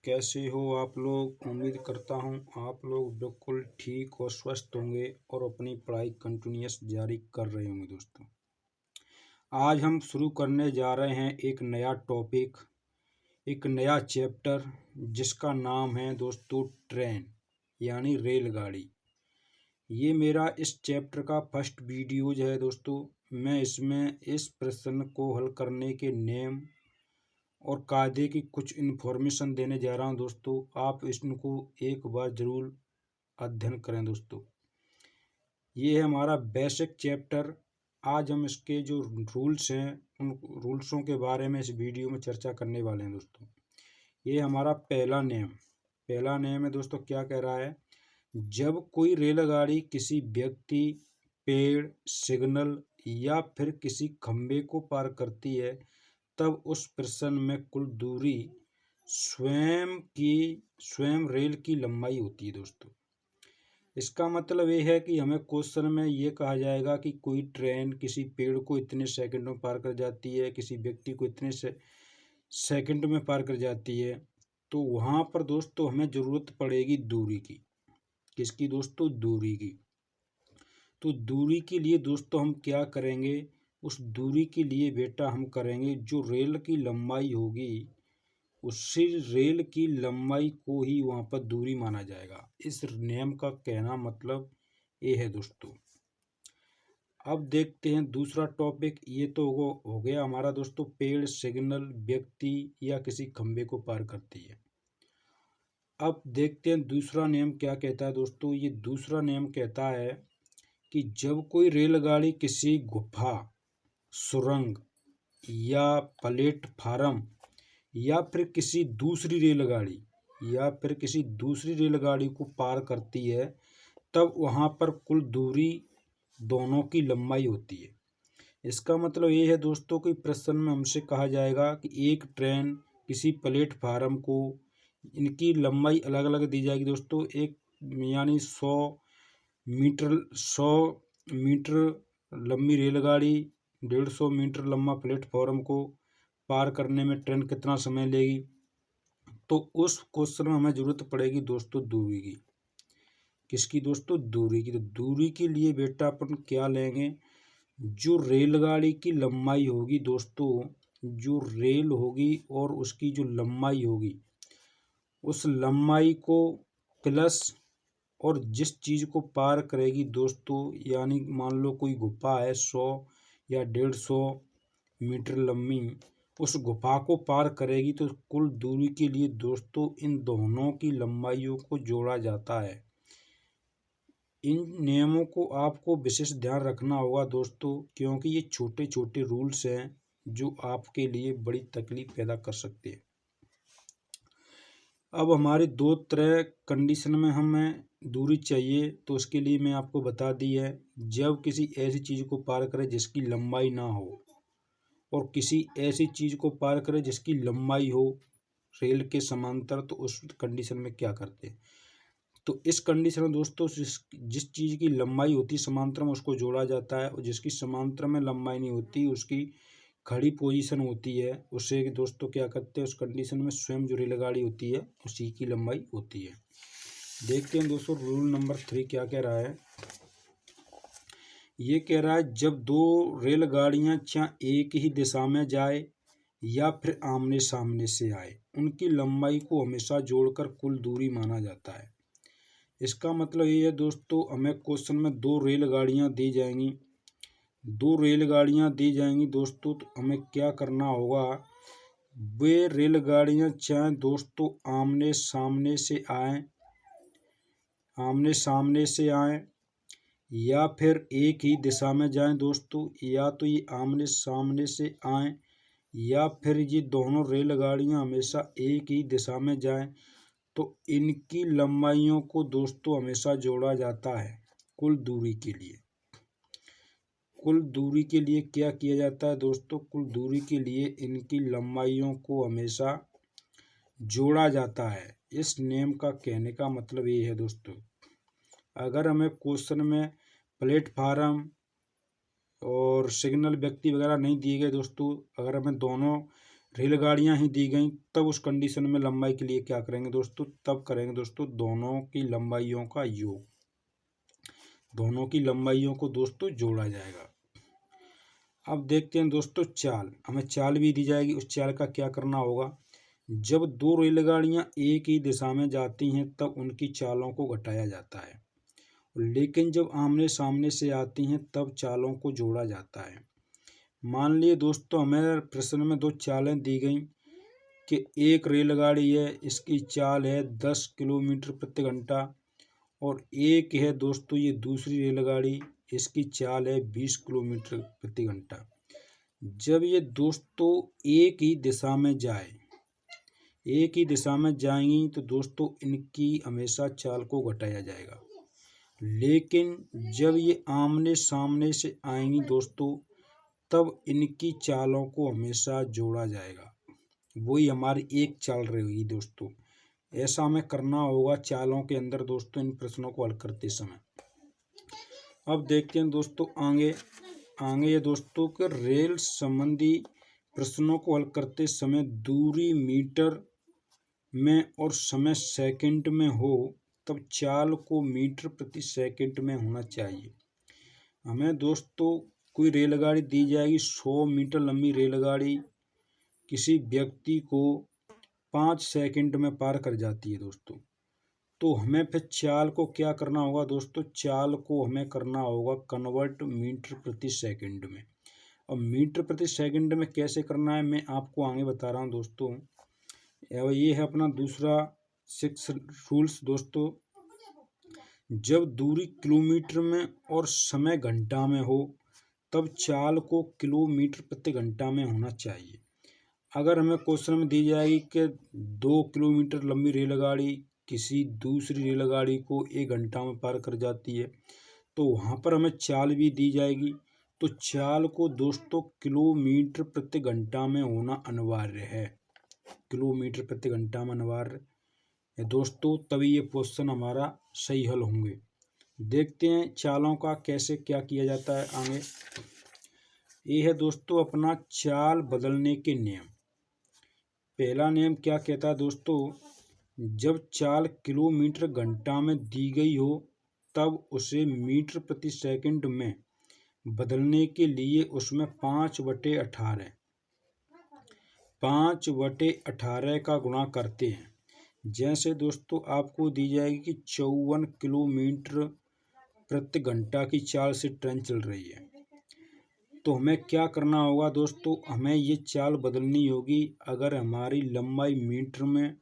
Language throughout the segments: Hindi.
कैसे हो आप लोग। उम्मीद करता हूँ आप लोग बिल्कुल ठीक और स्वस्थ होंगे और अपनी पढ़ाई कंटिन्यूअस जारी कर रहे होंगे। दोस्तों, आज हम शुरू करने जा रहे हैं एक नया टॉपिक, एक नया चैप्टर, जिसका नाम है दोस्तों ट्रेन यानी रेलगाड़ी। ये मेरा इस चैप्टर का फर्स्ट वीडियोज है दोस्तों। मैं इसमें इस प्रश्न को हल करने के नेम और कायदे की कुछ इन्फॉर्मेशन देने जा रहा हूं दोस्तों। आप इसको एक बार ज़रूर अध्ययन करें दोस्तों। ये है हमारा बेसिक चैप्टर। आज हम इसके जो रूल्स हैं उन रूल्सों के बारे में इस वीडियो में चर्चा करने वाले हैं दोस्तों। ये हमारा पहला नेम है दोस्तों। क्या कह रहा है? जब कोई रेलगाड़ी किसी व्यक्ति, पेड़, सिग्नल या फिर किसी खंभे को पार करती है, तब उस प्रश्न में कुल दूरी स्वयं रेल की लंबाई होती है दोस्तों। इसका मतलब ये है कि हमें क्वेश्चन में ये कहा जाएगा कि कोई ट्रेन किसी पेड़ को इतने सेकंड में पार कर जाती है, किसी व्यक्ति को इतने सेकंड में पार कर जाती है, तो वहाँ पर दोस्तों हमें ज़रूरत पड़ेगी दूरी की। किसकी दोस्तों? दूरी की। तो दूरी के लिए दोस्तों हम क्या करेंगे? उस दूरी के लिए बेटा हम करेंगे जो रेल की लंबाई होगी, उसी रेल की लंबाई को ही वहाँ पर दूरी माना जाएगा। इस नियम का कहना मतलब ये है दोस्तों। अब देखते हैं दूसरा टॉपिक। ये तो हो गया हमारा दोस्तों पेड़, सिग्नल, व्यक्ति या किसी खंभे को पार करती है। अब देखते हैं दूसरा नियम क्या कहता है दोस्तों। ये दूसरा नियम कहता है कि जब कोई रेलगाड़ी किसी गुफा, सुरंग या प्लेटफार्म या फिर किसी दूसरी रेलगाड़ी को पार करती है, तब वहाँ पर कुल दूरी दोनों की लंबाई होती है। इसका मतलब ये है दोस्तों कि प्रश्न में हमसे कहा जाएगा कि एक ट्रेन किसी प्लेटफार्म को, इनकी लंबाई अलग अलग दी जाएगी दोस्तों। एक यानी 100 मीटर लंबी रेलगाड़ी 150 मीटर लंबा प्लेटफॉर्म को पार करने में ट्रेन कितना समय लेगी। तो उस क्वेश्चन में हमें ज़रूरत पड़ेगी दोस्तों दूरी की। किसकी दोस्तों? दूरी की। तो दूरी के लिए बेटा अपन क्या लेंगे? जो रेलगाड़ी की लंबाई होगी दोस्तों, जो रेल होगी और उसकी जो लंबाई होगी, उस लंबाई को प्लस और जिस चीज़ को पार करेगी दोस्तों, यानी मान लो कोई गुफा है 100 या 150 मीटर लंबी, उस गुफा को पार करेगी, तो कुल दूरी के लिए दोस्तों इन दोनों की लंबाइयों को जोड़ा जाता है। इन नियमों को आपको विशेष ध्यान रखना होगा दोस्तों, क्योंकि ये छोटे छोटे रूल्स हैं जो आपके लिए बड़ी तकलीफ पैदा कर सकते हैं। अब हमारी दो तरह कंडीशन में हमें दूरी चाहिए, तो उसके लिए मैं आपको बता दी है। जब किसी ऐसी चीज़ को पार करे जिसकी लंबाई ना हो, और किसी ऐसी चीज़ को पार करे जिसकी लंबाई हो रेल के समांतर, तो उस कंडीशन में क्या करते हैं? तो इस कंडीशन में दोस्तों जिस चीज़ की लंबाई होती है समांतर में, उसको जोड़ा जाता है, और जिसकी समांतर में लंबाई नहीं होती, उसकी खड़ी पोजीशन होती है, उसे दोस्तों क्या करते हैं? उस कंडीशन में स्वयं जो रेलगाड़ी होती है उसी की लंबाई होती है। देखते हैं दोस्तों रूल नंबर 3 क्या कह रहा है। ये कह रहा है जब दो रेलगाड़ियां चाहे एक ही दिशा में जाए या फिर आमने सामने से आए, उनकी लंबाई को हमेशा जोड़कर कुल दूरी माना जाता है। इसका मतलब ये है दोस्तों, हमें क्वेश्चन में दो रेलगाड़ियां दी जाएंगी दोस्तों, तो हमें क्या करना होगा? वे रेलगाड़ियां चाहे दोस्तों आमने सामने से आएं या फिर एक ही दिशा में जाएं दोस्तों, या तो ये आमने सामने से आएं या फिर ये दोनों रेलगाड़ियां हमेशा एक ही दिशा में जाएं, तो इनकी लंबाइयों को दोस्तों हमेशा जोड़ा जाता है कुल दूरी के लिए। कुल दूरी के लिए क्या किया जाता है दोस्तों? कुल दूरी के लिए इनकी लंबाइयों को हमेशा जोड़ा जाता है। इस नियम का कहने का मतलब ये है दोस्तों, अगर हमें क्वेश्चन में प्लेटफार्म और सिग्नल, व्यक्ति वगैरह नहीं दिए गए दोस्तों, अगर हमें दोनों रेलगाड़ियां ही दी गई, तब उस कंडीशन में लंबाई के लिए क्या करेंगे दोस्तों, तब करेंगे दोस्तों दोनों की लंबाइयों का योग, दोनों की लंबाइयों को दोस्तों जोड़ा जाएगा। अब देखते हैं दोस्तों चाल, हमें चाल भी दी जाएगी। उस चाल का क्या करना होगा, जब दो रेलगाड़ियां एक ही दिशा में जाती हैं तब उनकी चालों को घटाया जाता है, लेकिन जब आमने सामने से आती हैं तब चालों को जोड़ा जाता है। मान लिए दोस्तों हमें प्रश्न में दो चालें दी गई कि एक रेलगाड़ी है, इसकी चाल है 10 किलोमीटर प्रति घंटा, और एक है दोस्तों ये दूसरी रेलगाड़ी, इसकी चाल है 20 किलोमीटर प्रति घंटा। जब ये दोस्तों एक ही दिशा में जाएंगी तो दोस्तों इनकी हमेशा चाल को घटाया जाएगा, लेकिन जब ये आमने सामने से आएंगी दोस्तों तब इनकी चालों को हमेशा जोड़ा जाएगा, वही हमारी एक चाल रहेगी दोस्तों। ऐसा हमें करना होगा चालों के अंदर दोस्तों इन प्रश्नों को हल करते समय। अब देखते हैं दोस्तों आगे ये दोस्तों के रेल संबंधी प्रश्नों को हल करते समय दूरी मीटर में और समय सेकंड में हो तब चाल को मीटर प्रति सेकंड में होना चाहिए। हमें दोस्तों कोई रेलगाड़ी दी जाएगी, 100 मीटर लंबी रेलगाड़ी किसी व्यक्ति को 5 सेकंड में पार कर जाती है दोस्तों, तो हमें फिर चाल को क्या करना होगा दोस्तों, चाल को हमें करना होगा कन्वर्ट मीटर प्रति सेकंड में। और मीटर प्रति सेकंड में कैसे करना है मैं आपको आगे बता रहा हूँ दोस्तों। ये है अपना दूसरा 6 रूल्स दोस्तों। जब दूरी किलोमीटर में और समय घंटा में हो तब चाल को किलोमीटर प्रति घंटा में होना चाहिए। अगर हमें क्वेश्चन में दी जाएगी कि 2 किलोमीटर लंबी रेलगाड़ी किसी दूसरी रेलगाड़ी को 1 घंटा में पार कर जाती है, तो वहाँ पर हमें चाल भी दी जाएगी, तो चाल को दोस्तों किलोमीटर प्रति घंटा में होना अनिवार्य है, किलोमीटर प्रति घंटा में अनिवार्य है दोस्तों, तभी ये क्वेश्चन हमारा सही हल होंगे। देखते हैं चालों का कैसे क्या किया जाता है आगे। ये है दोस्तों अपना चाल बदलने के नियम। पहला नियम क्या कहता है दोस्तों, जब चाल किलोमीटर घंटा में दी गई हो तब उसे मीटर प्रति सेकंड में बदलने के लिए उसमें 5/18 का गुणा करते हैं। जैसे दोस्तों आपको दी जाएगी कि 54 किलोमीटर प्रति घंटा की चाल से ट्रेन चल रही है, तो हमें क्या करना होगा दोस्तों, हमें ये चाल बदलनी होगी। अगर हमारी लंबाई मीटर में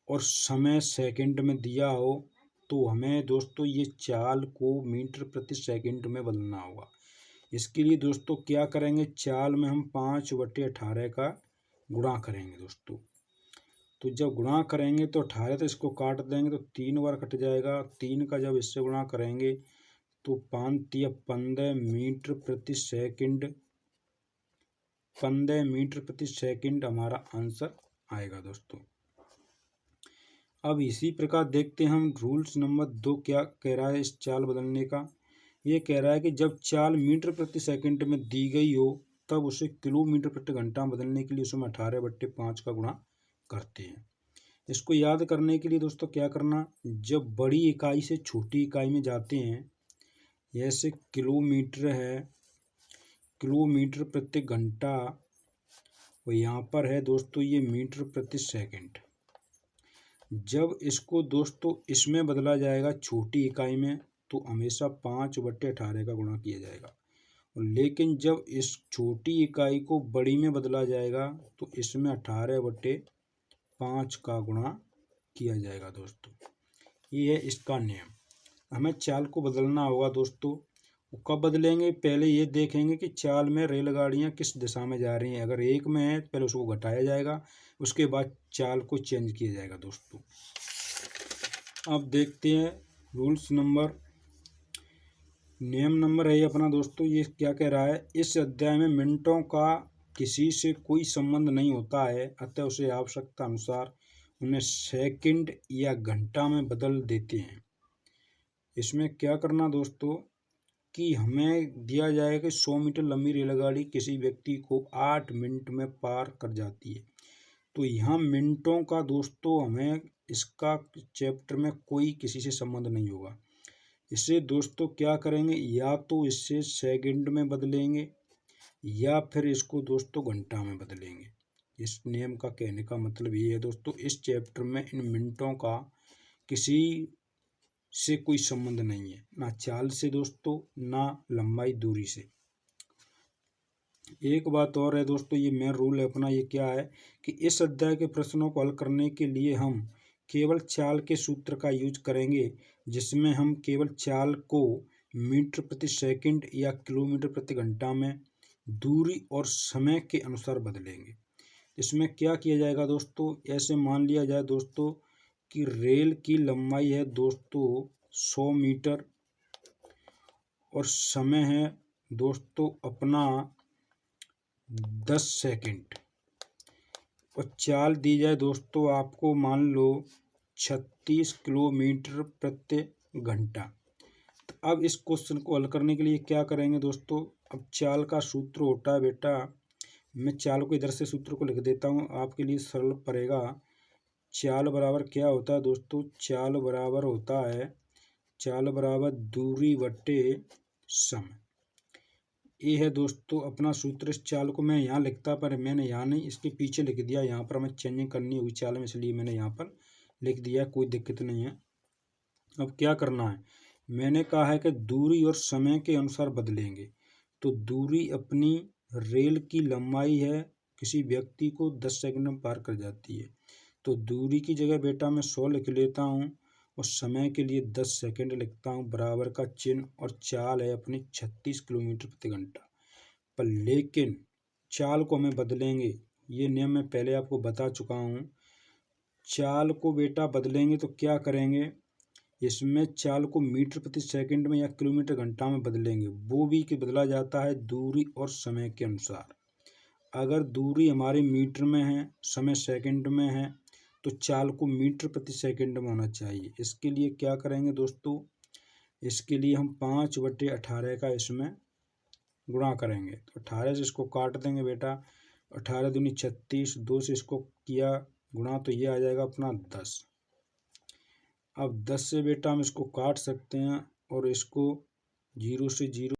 और समय सेकंड में दिया हो तो हमें दोस्तों ये चाल को मीटर प्रति सेकंड में बदलना होगा। इसके लिए दोस्तों क्या करेंगे, चाल में हम 5/18 का गुणा करेंगे दोस्तों। तो जब गुणा करेंगे तो 18 तो इसको काट देंगे तो 3 बार कट जाएगा, 3 का जब इससे गुणा करेंगे तो 5 या 15 मीटर प्रति सेकंड, 15 मीटर प्रति सेकंड हमारा आंसर आएगा दोस्तों। अब इसी प्रकार देखते हैं हम रूल्स नंबर 2 क्या कह रहा है इस चाल बदलने का। ये कह रहा है कि जब चाल मीटर प्रति सेकंड में दी गई हो तब उसे किलोमीटर प्रति घंटा बदलने के लिए उसमें 18/5 का गुणा करते हैं। इसको याद करने के लिए दोस्तों क्या करना, जब बड़ी इकाई से छोटी इकाई में जाते हैं, जैसे किलोमीटर है, किलोमीटर प्रति घंटा, और यहाँ पर है दोस्तों ये मीटर प्रति सेकंड। जब इसको दोस्तों इसमें बदला जाएगा छोटी इकाई में तो हमेशा 5/18 का गुणा किया जाएगा, लेकिन जब इस छोटी इकाई को बड़ी में बदला जाएगा तो इसमें 18/5 का गुणा किया जाएगा दोस्तों। ये है इसका नियम। हमें चाल को बदलना होगा दोस्तों। कब बदलेंगे, पहले ये देखेंगे कि चाल में रेलगाड़ियाँ किस दिशा में जा रही हैं। अगर एक में है तो पहले उसको घटाया जाएगा, उसके बाद चाल को चेंज किया जाएगा दोस्तों। अब देखते हैं नियम नंबर है अपना दोस्तों। ये क्या कह रहा है, इस अध्याय में मिनटों का किसी से कोई संबंध नहीं होता है, अतः उसे आवश्यकता अनुसार उन्हें सेकंड या घंटा में बदल देते हैं। इसमें क्या करना दोस्तों, कि हमें दिया जाए कि 100 मीटर लंबी रेलगाड़ी किसी व्यक्ति को 8 मिनट में पार कर जाती है। तो यहाँ मिनटों का दोस्तों हमें इसका चैप्टर में कोई किसी से संबंध नहीं होगा। इसे दोस्तों क्या करेंगे, या तो इससे सेकंड में बदलेंगे या फिर इसको दोस्तों घंटा में बदलेंगे। इस नियम का कहने का मतलब ये है दोस्तों, इस चैप्टर में इन मिनटों का किसी से कोई संबंध नहीं है, ना चाल से दोस्तों, ना लंबाई दूरी से। एक बात और है दोस्तों, ये मेन रूल है अपना, ये क्या है कि इस अध्याय के प्रश्नों को हल करने के लिए हम केवल चाल के सूत्र का यूज करेंगे, जिसमें हम केवल चाल को मीटर प्रति सेकंड या किलोमीटर प्रति घंटा में दूरी और समय के अनुसार बदलेंगे। इसमें क्या किया जाएगा दोस्तों, ऐसे मान लिया जाए दोस्तों कि रेल की लंबाई है दोस्तों 100 मीटर और समय है दोस्तों अपना 10 सेकंड, और चाल दी जाए दोस्तों आपको मान लो 36 किलोमीटर प्रति घंटा। तो अब इस क्वेश्चन को हल करने के लिए क्या करेंगे दोस्तों, अब चाल का सूत्र होता है बेटा, मैं चाल को इधर से सूत्र को लिख देता हूँ आपके लिए सरल पड़ेगा। चाल बराबर क्या होता है दोस्तों, चाल बराबर दूरी बटे समय। ये है दोस्तों अपना सूत्र। इस चाल को मैं यहाँ लिखता, पर मैंने यहाँ नहीं, इसके पीछे लिख दिया, यहाँ पर हमें चेंजिंग करनी होगी चाल में, इसलिए मैंने यहाँ पर लिख दिया, कोई दिक्कत नहीं है। अब क्या करना है, मैंने कहा है कि दूरी और समय के अनुसार बदलेंगे। तो दूरी अपनी रेल की लंबाई है, किसी व्यक्ति को 10 सेकंड में पार कर जाती है, तो दूरी की जगह बेटा मैं 100 लिख लेता हूँ और समय के लिए 10 सेकंड लिखता हूँ, बराबर का चिन्ह, और चाल है अपनी 36 किलोमीटर प्रति घंटा। पर लेकिन चाल को हमें बदलेंगे, ये नियम मैं पहले आपको बता चुका हूँ। चाल को बेटा बदलेंगे तो क्या करेंगे, इसमें चाल को मीटर प्रति सेकंड में या किलोमीटर घंटा में बदलेंगे, वो भी कि बदला जाता है दूरी और समय के अनुसार। अगर दूरी हमारी मीटर में है, समय सेकंड में है, तो चाल को मीटर प्रति सेकंड में होना चाहिए। इसके लिए क्या करेंगे दोस्तों, इसके लिए हम 5/18 का इसमें गुणा करेंगे। तो 18 से इसको काट देंगे बेटा, 18 दूनी 36, 2 से इसको किया गुणा, तो ये आ जाएगा अपना 10। अब 10 से बेटा हम इसको काट सकते हैं और इसको 0 से 0